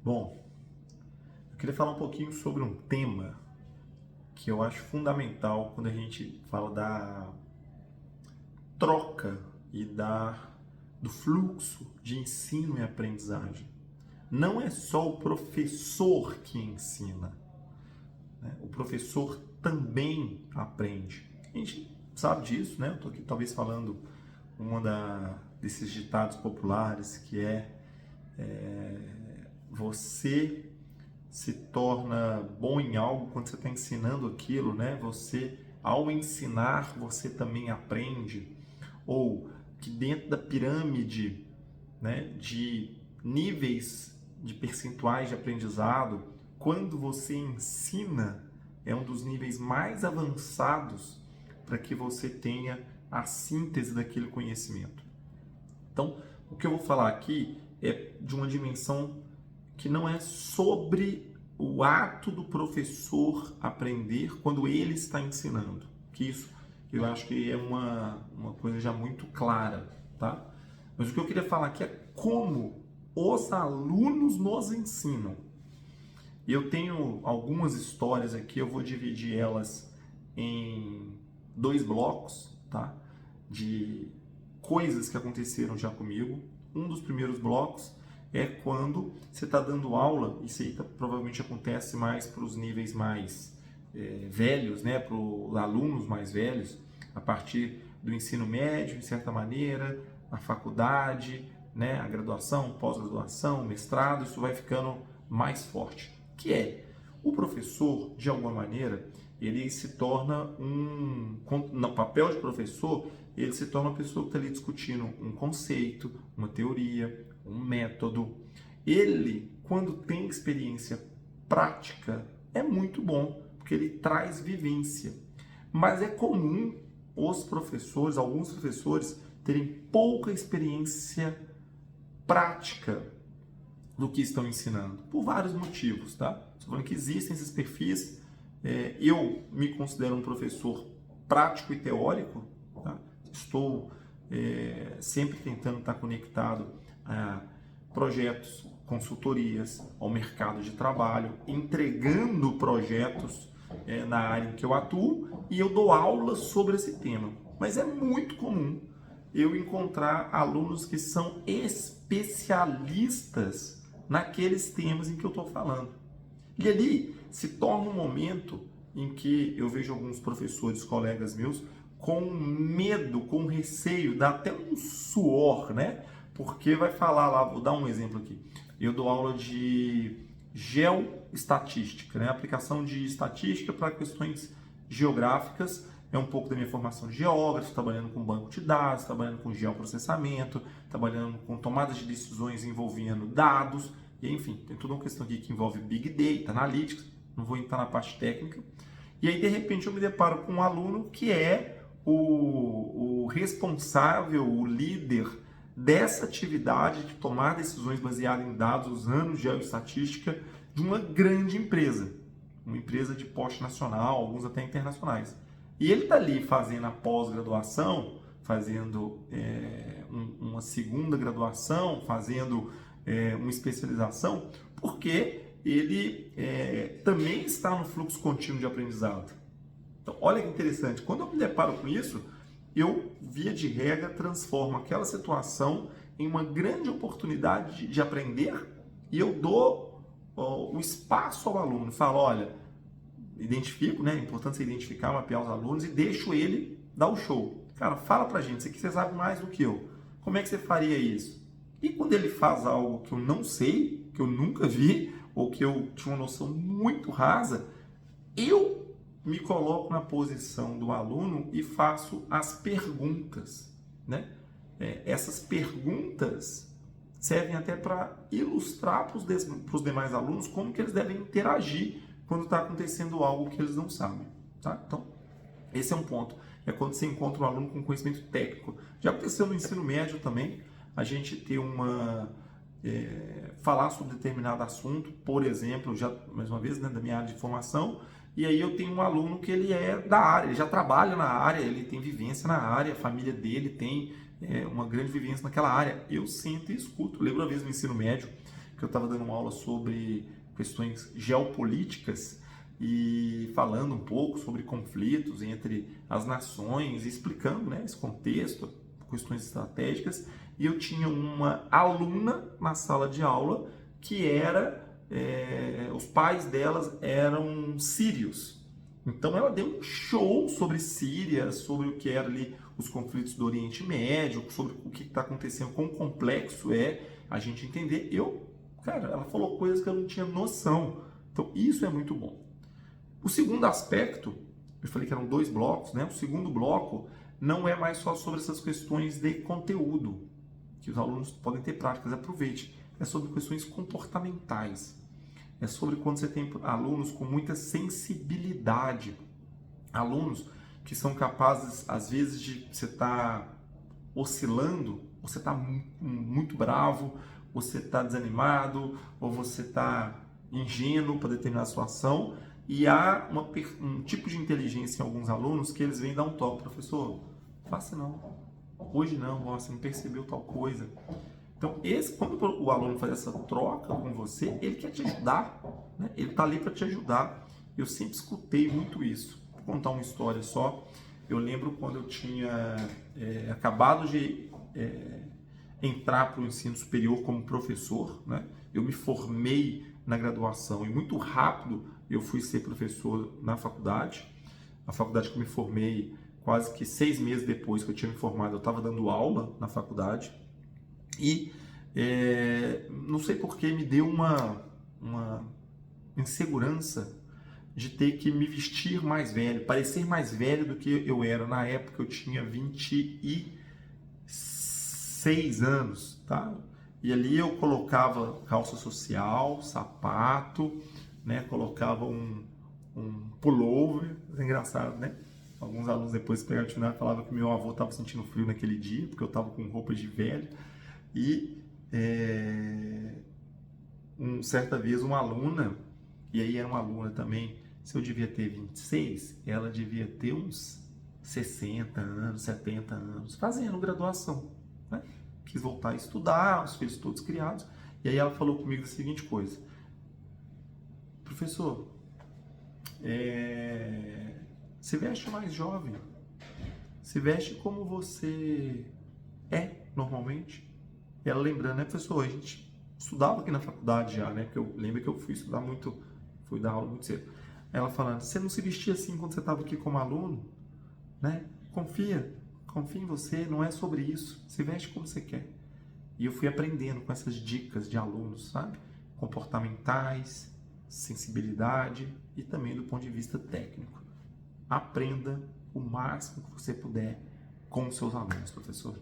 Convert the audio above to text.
Bom, eu queria falar um pouquinho sobre um tema que eu acho fundamental quando a gente fala da troca e do fluxo de ensino e aprendizagem. Não é só o professor que ensina, né? O professor também aprende. A gente sabe disso, né? Eu estou aqui talvez falando desses ditados populares que você se torna bom em algo quando você está ensinando aquilo, né? Ao ensinar, você também aprende. Ou que dentro da pirâmide, né, de níveis de percentuais de aprendizado, quando você ensina, é um dos níveis mais avançados para que você tenha a síntese daquele conhecimento. Então, o que eu vou falar aqui é de uma dimensão que não é sobre o ato do professor aprender quando ele está ensinando. Que isso eu acho que é uma coisa já muito clara, tá? Mas o que eu queria falar aqui é como os alunos nos ensinam. E eu tenho algumas histórias aqui, eu vou dividir elas em dois blocos, tá? De coisas que aconteceram já comigo. Um dos primeiros blocos é quando você está dando aula, isso aí provavelmente acontece mais para os níveis mais velhos, né? Para os alunos mais velhos, a partir do ensino médio, de certa maneira, a faculdade, né? A graduação, pós-graduação, mestrado, isso vai ficando mais forte. Que é, o professor, de alguma maneira, ele se torna no papel de professor, ele se torna uma pessoa que está ali discutindo um conceito, uma teoria, um método. Ele, quando tem experiência prática, é muito bom, porque ele traz vivência. Mas é comum os professores, alguns professores, terem pouca experiência prática do que estão ensinando, por vários motivos, tá? Estou falando que existem esses perfis. Eu me considero um professor prático e teórico, tá? Estou sempre tentando estar conectado a projetos, consultorias, ao mercado de trabalho, entregando projetos na área em que eu atuo, e eu dou aulas sobre esse tema. Mas é muito comum eu encontrar alunos que são especialistas naqueles temas em que eu estou falando. E ali se torna um momento em que eu vejo alguns professores, colegas meus, com medo, com receio, dá até um suor, né? Porque vai falar lá, vou dar um exemplo aqui. Eu dou aula de geoestatística, né? Aplicação de estatística para questões geográficas. É um pouco da minha formação de geógrafo, trabalhando com banco de dados, trabalhando com geoprocessamento, trabalhando com tomadas de decisões envolvendo dados, e enfim, tem toda uma questão aqui que envolve Big Data, Analytics, não vou entrar na parte técnica. E aí, de repente, eu me deparo com um aluno que é o responsável, o líder dessa atividade de tomar decisões baseadas em dados, usando geoestatística, de uma grande empresa, uma empresa de porte nacional, alguns até internacionais. E ele está ali fazendo a pós-graduação, fazendo uma segunda graduação, fazendo uma especialização, porque ele também está no fluxo contínuo de aprendizado. Então, olha que interessante, quando eu me deparo com isso, eu, via de regra, transformo aquela situação em uma grande oportunidade de aprender, e eu dou o espaço ao aluno, falo, olha, identifico, né? É importante você identificar, mapear os alunos e deixo ele dar o show. Cara, fala pra gente, isso aqui você sabe mais do que eu. Como é que você faria isso? E quando ele faz algo que eu não sei, que eu nunca vi, ou que eu tinha uma noção muito rasa, eu me coloco na posição do aluno e faço as perguntas, né? Essas perguntas servem até para ilustrar para os demais alunos como que eles devem interagir quando está acontecendo algo que eles não sabem, tá? Então, esse é um ponto. É quando você encontra um aluno com conhecimento técnico. Já aconteceu no ensino médio também, a gente ter falar sobre determinado assunto, por exemplo, já mais uma vez, né, da minha área de formação, e aí eu tenho um aluno que ele é da área, ele já trabalha na área, ele tem vivência na área, a família dele tem uma grande vivência naquela área. Eu sento e escuto. Eu lembro uma vez no ensino médio que eu estava dando uma aula sobre questões geopolíticas e falando um pouco sobre conflitos entre as nações, explicando, né, esse contexto, questões estratégicas, e eu tinha uma aluna na sala de aula que os pais delas eram sírios. Então ela deu um show sobre Síria, sobre o que era ali os conflitos do Oriente Médio, sobre o que está acontecendo, quão complexo é a gente entender. Cara, ela falou coisas que eu não tinha noção. Então isso é muito bom. O segundo aspecto, eu falei que eram 2 blocos, né? O segundo bloco não é mais só sobre essas questões de conteúdo, que os alunos podem ter práticas, aproveite. É sobre questões comportamentais. É sobre quando você tem alunos com muita sensibilidade. Alunos que são capazes, às vezes, de você estar oscilando, você está muito bravo, você está desanimado, ou você está ingênuo para determinada situação, e há um tipo de inteligência em alguns alunos que eles vêm dar um toque, professor, faça não, hoje não, você não percebeu tal coisa. Então, quando o aluno faz essa troca com você, ele quer te ajudar, né? Ele está ali para te ajudar. Eu sempre escutei muito isso. Vou contar uma história só. Eu lembro quando eu tinha acabado de entrar para o ensino superior como professor, né? Eu me formei na graduação e muito rápido eu fui ser professor na faculdade. A faculdade que eu me formei, quase que 6 meses depois que eu tinha me formado, eu estava dando aula na faculdade. E não sei por que me deu uma insegurança de ter que me vestir mais velho, parecer mais velho do que eu era. Na época eu tinha 26 anos, tá? E ali eu colocava calça social, sapato, né? Colocava um pullover, é engraçado, né? Alguns alunos depois pegaram de final e falavam que meu avô estava sentindo frio naquele dia, porque eu estava com roupa de velho. E certa vez uma aluna, e aí era uma aluna também, se eu devia ter 26, ela devia ter uns 60 anos, 70 anos, fazendo graduação, né? Quis voltar a estudar, os filhos todos criados, e aí ela falou comigo a seguinte coisa: professor, se veste mais jovem, se veste como você é normalmente. E ela lembrando, né, professor, a gente estudava aqui na faculdade já, né, porque eu lembro que eu fui estudar muito, fui dar aula muito cedo. Ela falando, você não se vestia assim quando você estava aqui como aluno, né? Confia em você, não é sobre isso, se veste como você quer. E eu fui aprendendo com essas dicas de alunos, sabe? Comportamentais, sensibilidade e também do ponto de vista técnico. Aprenda o máximo que você puder com os seus alunos, professor.